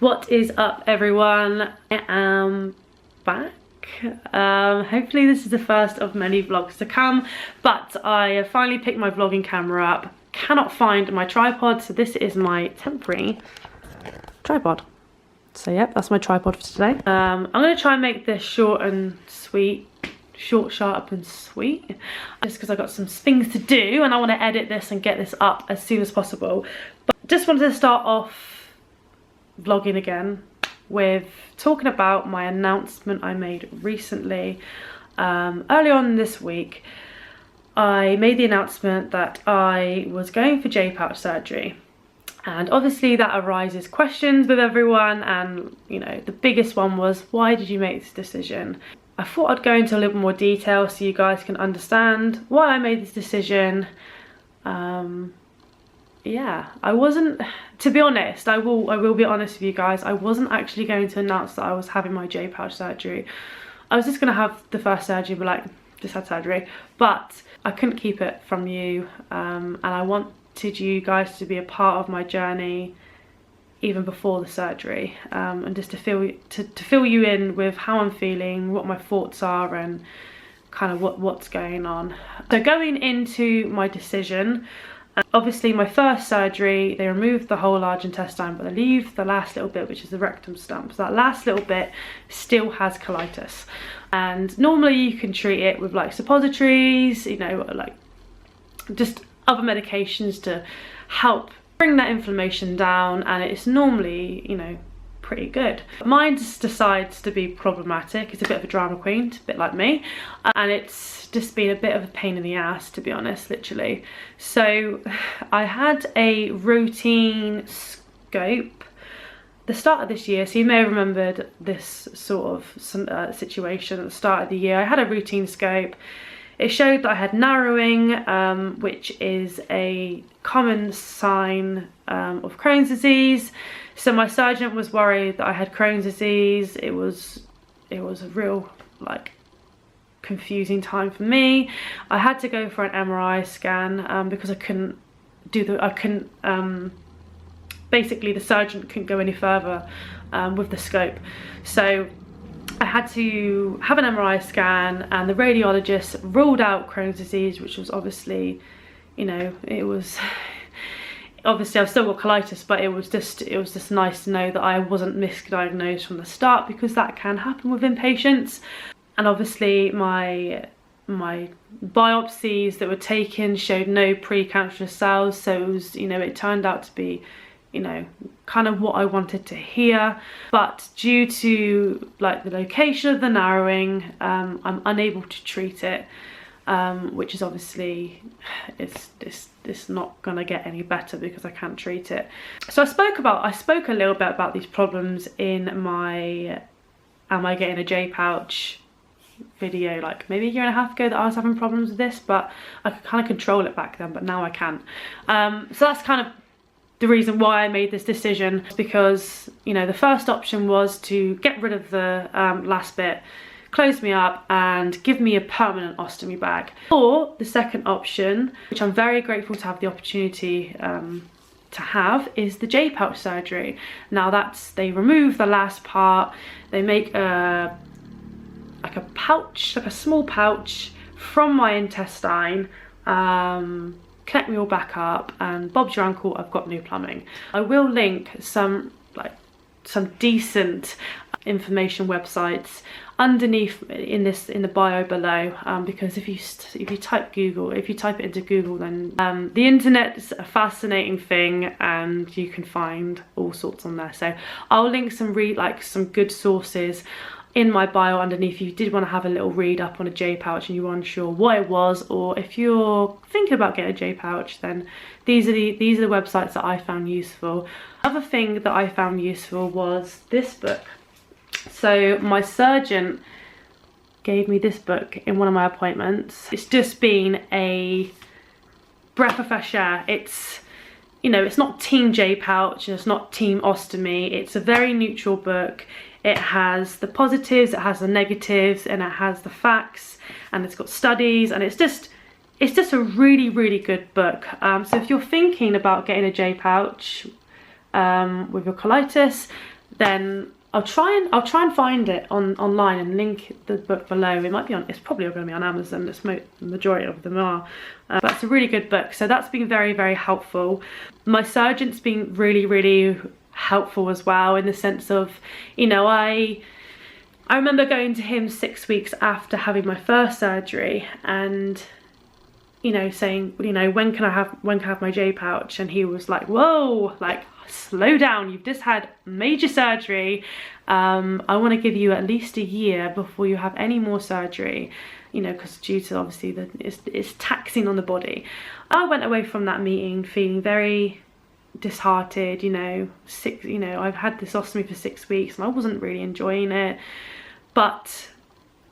What is up, everyone? I am back. Hopefully this is the first of many vlogs to come, but I have finally picked my vlogging camera up. Cannot find my tripod, so this is my temporary tripod. So yep, that's my tripod for today. I'm going to try and make this short and sweet. Short, sharp and sweet, just because I've got some things to do and I want to edit this and get this up as soon as possible. But just wanted to start off vlogging again with talking about my announcement I made recently. Early on this week I made the announcement that I was going for jpouch surgery, and obviously that arises questions with everyone, and you know, the biggest one was, why did you make this decision? I thought I'd go into a little more detail so you guys can understand why I made this decision. Yeah, I wasn't, to be honest, I will be honest with you guys, I wasn't actually going to announce that I was having my jpouch surgery. I was just going to have the first surgery, but like, just had surgery, but I couldn't keep it from you, and I wanted you guys to be a part of my journey even before the surgery, and just to fill you in with how I'm feeling, what my thoughts are, and kind of what's going on. So going into my decision, obviously my first surgery, they removed the whole large intestine, but they leave the last little bit, which is the rectum stump. So that last little bit still has colitis, and normally you can treat it with like suppositories, you know, like just other medications to help bring that inflammation down, and it's normally, you know, pretty good. Mine just decides to be problematic. It's a bit of a drama queen, a bit like me, and it's just been a bit of a pain in the ass, to be honest, literally. So I had a routine scope the start of this year, so you may have remembered this sort of situation at the start of the year. I had a routine scope. It showed that I had narrowing, which is a common sign of Crohn's disease. So my surgeon was worried that I had Crohn's disease. It was a real, like, confusing time for me. I had to go for an MRI scan because I couldn't basically the surgeon couldn't go any further with the scope. So I had to have an MRI scan, and the radiologist ruled out Crohn's disease, which was obviously, you know, it was obviously I've still got colitis, but it was just nice to know that I wasn't misdiagnosed from the start, because that can happen within patients. And obviously my biopsies that were taken showed no precancerous cells, so it was, you know, it turned out to be, you know, kind of what I wanted to hear. But due to like the location of the narrowing, I'm unable to treat it, which is obviously it's not gonna get any better because I can't treat it. So I spoke a little bit about these problems in my Am I Getting a J-Pouch video, like maybe a year and a half ago, that I was having problems with this, but I could kind of control it back then, but now I can't. So that's kind of the reason why I made this decision, because, you know, the first option was to get rid of the last bit, close me up and give me a permanent ostomy bag. Or the second option, which I'm very grateful to have the opportunity to have, is the jpouch surgery. Now they remove the last part, they make like a pouch, like a small pouch from my intestine, connect me all back up, and Bob's your uncle, I've got new plumbing. I will link some decent information websites underneath in the bio below, because if you type it into Google, then the internet's a fascinating thing and you can find all sorts on there. So I'll link some good sources in my bio underneath if you did want to have a little read up on a J-pouch and you were unsure what it was, or if you're thinking about getting a J-pouch, then these are the websites that I found useful. Another thing that I found useful was this book. So my surgeon gave me this book in one of my appointments. It's just been a breath of fresh air. It's, you know, it's not team J-pouch, it's not team ostomy, it's a very neutral book. It has the positives, it has the negatives, and it has the facts, and it's got studies, and it's just a really, really good book. So if you're thinking about getting a J-pouch with your colitis, then I'll try and find it online and link the book below. It might be on, it's probably going to be on Amazon. The majority of them are, but it's a really good book. So that's been very, very helpful. My surgeon's been really, really helpful as well, in the sense of, you know, I remember going to him 6 weeks after having my first surgery, and, you know, saying, you know, when can I have my J pouch? And he was like, whoa, like, slow down, you've just had major surgery. I want to give you at least a year before you have any more surgery, you know, because due to obviously it's taxing on the body. I went away from that meeting feeling very disheartened, you know, I've had this ostomy for 6 weeks and I wasn't really enjoying it, but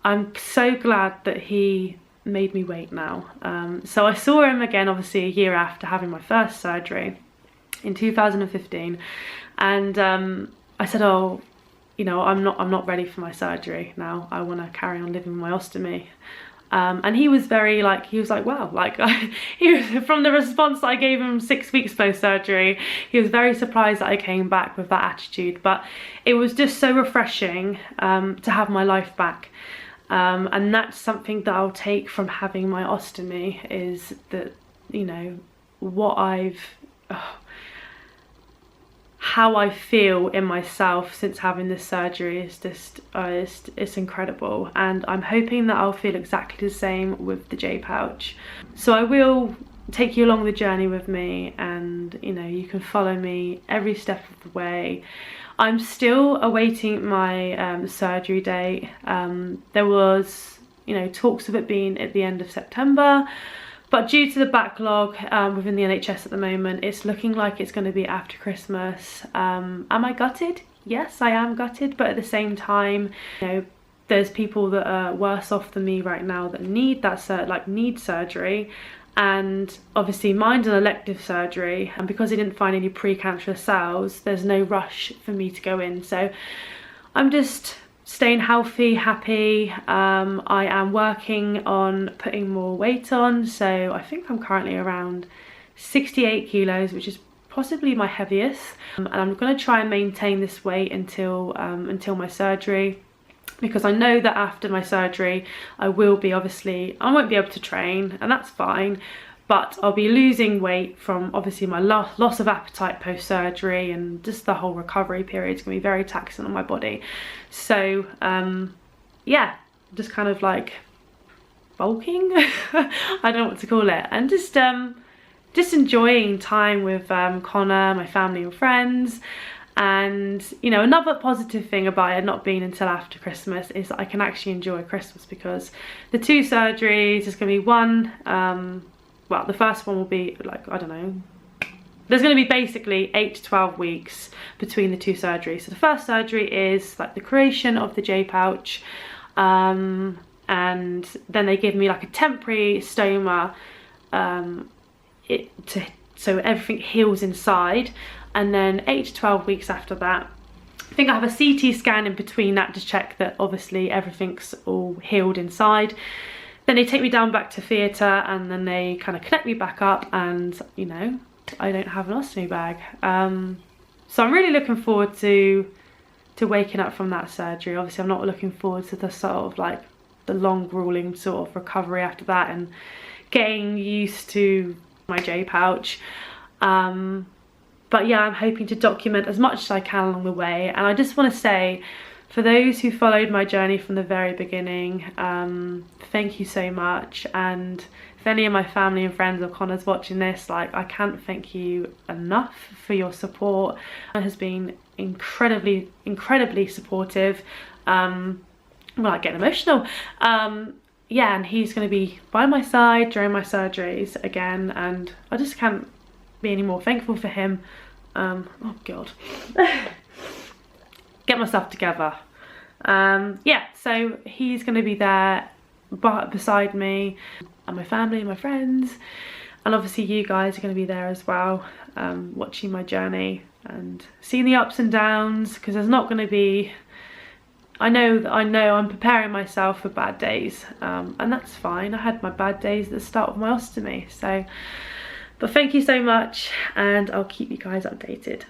I'm so glad that he made me wait now. So I saw him again, obviously a year after having my first surgery in 2015, and I said, oh, you know, I'm not ready for my surgery now. I want to carry on living with my ostomy. And he was very like, he was like, wow, like he was, from the response that I gave him 6 weeks post surgery, he was very surprised that I came back with that attitude. But it was just so refreshing to have my life back. And that's something that I'll take from having my ostomy, is that, you know, how I feel in myself since having this surgery is just, it's incredible. And I'm hoping that I'll feel exactly the same with the J pouch. So I will take you along the journey with me, and, you know, you can follow me every step of the way. I'm still awaiting my surgery date. There was, you know, talks of it being at the end of September, but due to the backlog within the NHS at the moment, it's looking like it's going to be after Christmas. Am I gutted? Yes, I am gutted, but at the same time, you know, there's people that are worse off than me right now that need that need surgery. And obviously mine's an elective surgery, and because I didn't find any precancerous cells, there's no rush for me to go in. So I'm just staying healthy, happy. I am working on putting more weight on, so I think I'm currently around 68 kilos, which is possibly my heaviest, and I'm going to try and maintain this weight until my surgery, because I know that after my surgery I won't be able to train, and that's fine, but I'll be losing weight from obviously my loss of appetite post surgery, and just the whole recovery period is going to be very taxing on my body. So yeah, just kind of like bulking I don't know what to call it, and just enjoying time with Connor, my family and friends. And, you know, another positive thing about it not being until after Christmas is that I can actually enjoy Christmas, because the 2 surgeries, there's going to be one, well, the first one will be like, I don't know, there's going to be basically 8 to 12 weeks between the 2 surgeries. So the first surgery is like the creation of the J pouch, and then they give me like a temporary stoma so everything heals inside. And then 8 to 12 weeks after that, I think I have a CT scan in between that to check that obviously everything's all healed inside. Then they take me down back to theatre, and then they kind of connect me back up, and, you know, I don't have an ostomy bag. So I'm really looking forward to waking up from that surgery. Obviously I'm not looking forward to the sort of like the long grueling sort of recovery after that, and getting used to my J pouch. But yeah, I'm hoping to document as much as I can along the way. And I just want to say, for those who followed my journey from the very beginning, thank you so much. And if any of my family and friends or Connor's watching this, like, I can't thank you enough for your support. It has been incredibly, incredibly supportive. Well, I get emotional. Yeah, and he's going to be by my side during my surgeries again, and I just can't be any more thankful for him. Oh god. Get myself together. Yeah, so he's going to be there beside me, and my family and my friends, and obviously you guys are going to be there as well, watching my journey and seeing the ups and downs, because there's not going to be, I know I'm preparing myself for bad days, and that's fine. I had my bad days at the start of my ostomy, so, but thank you so much, and I'll keep you guys updated.